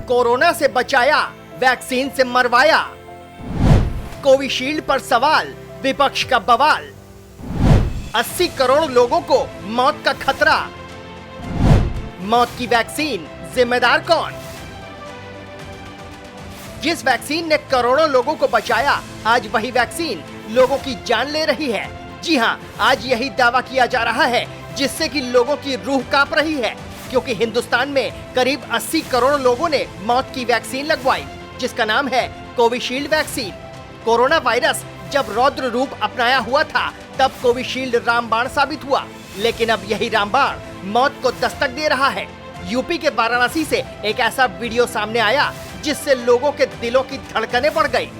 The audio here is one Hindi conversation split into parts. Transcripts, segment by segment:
कोरोना से बचाया, वैक्सीन से मरवाया। कोविशील्ड पर सवाल, विपक्ष का बवाल। 80 करोड़ लोगों को मौत का खतरा। मौत की वैक्सीन, जिम्मेदार कौन? जिस वैक्सीन ने करोड़ों लोगों को बचाया, आज वही वैक्सीन लोगों की जान ले रही है। जी हां, आज यही दावा किया जा रहा है जिससे कि लोगों की रूह कांप रही है, क्योंकि हिंदुस्तान में करीब 80 करोड़ लोगों ने मौत की वैक्सीन लगवाई, जिसका नाम है कोविशील्ड वैक्सीन। कोरोना वायरस जब रौद्र रूप अपनाया हुआ था, तब कोविशील्ड रामबाण साबित हुआ, लेकिन अब यही रामबाण मौत को दस्तक दे रहा है। यूपी के वाराणसी से एक ऐसा वीडियो सामने आया जिससे लोगों के दिलों की धड़कनें बढ़ गई।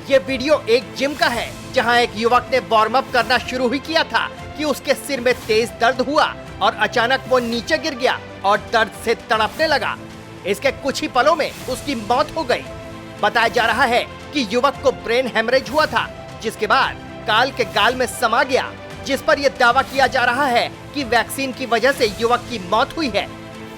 ये वीडियो एक जिम का है, जहां एक युवक ने वार्म अप करना शुरू ही किया था कि उसके सिर में तेज दर्द हुआ और अचानक वो नीचे गिर गया और दर्द से तड़पने लगा। इसके कुछ ही पलों में उसकी मौत हो गई। बताया जा रहा है कि युवक को ब्रेन हेमरेज हुआ था, जिसके बाद काल के गाल में समा गया, जिस पर यह दावा किया जा रहा है कि वैक्सीन की वजह से युवक की मौत हुई है।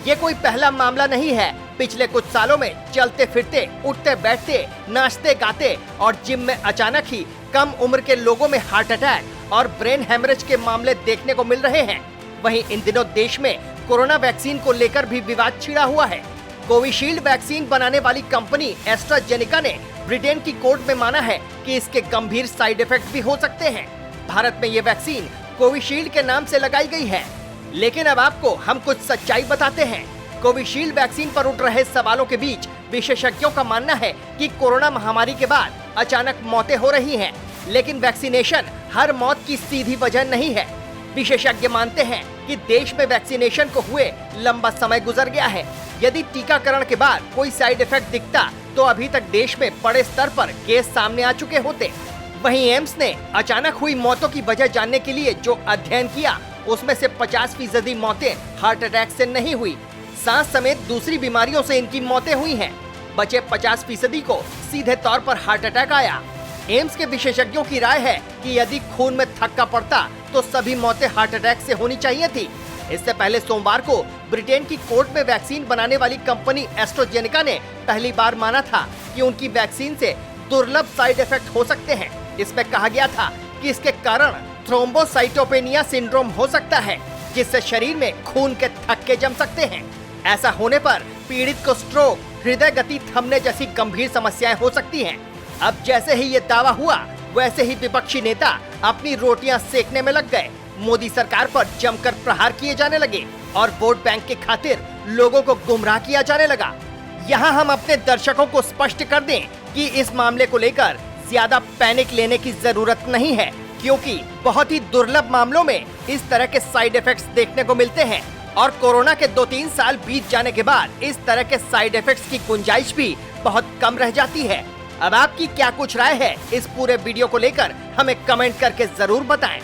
ये कोई पहला मामला नहीं है। पिछले कुछ सालों में चलते फिरते, उठते बैठते, नाचते गाते और जिम में अचानक ही कम उम्र के लोगों में हार्ट अटैक और ब्रेन हेमरेज के मामले देखने को मिल रहे हैं। वहीं इन दिनों देश में कोरोना वैक्सीन को लेकर भी विवाद छिड़ा हुआ है। कोविशील्ड वैक्सीन बनाने वाली कंपनी एस्ट्राजेनेका ने ब्रिटेन की कोर्ट में माना है कि इसके गंभीर साइड इफेक्ट भी हो सकते हैं। भारत में ये वैक्सीन कोविशील्ड के नाम से लगाई गई है, लेकिन अब आपको हम कुछ सच्चाई बताते हैं। कोविशील्ड वैक्सीन पर उठ रहे सवालों के बीच विशेषज्ञों का मानना है कि कोरोना महामारी के बाद अचानक मौतें हो रही हैं, लेकिन वैक्सीनेशन हर मौत की सीधी वजह नहीं है। विशेषज्ञ मानते हैं कि देश में वैक्सीनेशन को हुए लंबा समय गुजर गया है। यदि टीकाकरण के बाद कोई साइड इफेक्ट दिखता तो अभी तक देश में बड़े स्तर पर केस सामने आ चुके होते। वहीं एम्स ने अचानक हुई मौतों की वजह जानने के लिए जो अध्ययन किया, उसमें से 50% मौतें हार्ट अटैक से नहीं हुई, सांस समेत दूसरी बीमारियों से इनकी मौतें हुई हैं। बचे 50% को सीधे तौर पर हार्ट अटैक आया। एम्स के विशेषज्ञों की राय है कि यदि खून में थक्का पड़ता तो सभी मौतें हार्ट अटैक से होनी चाहिए थी। इससे पहले सोमवार को ब्रिटेन की कोर्ट में वैक्सीन बनाने वाली कंपनी एस्ट्राजेनेका ने पहली बार माना था कि उनकी वैक्सीन से दुर्लभ साइड इफेक्ट हो सकते हैं। इसमें कहा गया था कि इसके कारण थ्रोम्बोसाइटोपेनिया सिंड्रोम हो सकता है, जिससे शरीर में खून के थक्के जम सकते हैं। ऐसा होने पर पीड़ित को स्ट्रोक, हृदय गति थमने जैसी गंभीर समस्याएं हो सकती हैं। अब जैसे ही ये दावा हुआ, वैसे ही विपक्षी नेता अपनी रोटियां सेकने में लग गए। मोदी सरकार पर जमकर प्रहार किए जाने लगे और वोट बैंक के खातिर लोगों को गुमराह किया जाने लगा। यहाँ हम अपने दर्शकों को स्पष्ट कर दें कि इस मामले को लेकर ज्यादा पैनिक लेने की जरूरत नहीं है, क्योंकि बहुत ही दुर्लभ मामलों में इस तरह के साइड इफेक्ट्स देखने को मिलते हैं और कोरोना के 2-3 साल बीत जाने के बाद इस तरह के साइड इफेक्ट्स की गुंजाइश भी बहुत कम रह जाती है। अब आपकी क्या कुछ राय है इस पूरे वीडियो को लेकर, हमें कमेंट करके जरूर बताएं।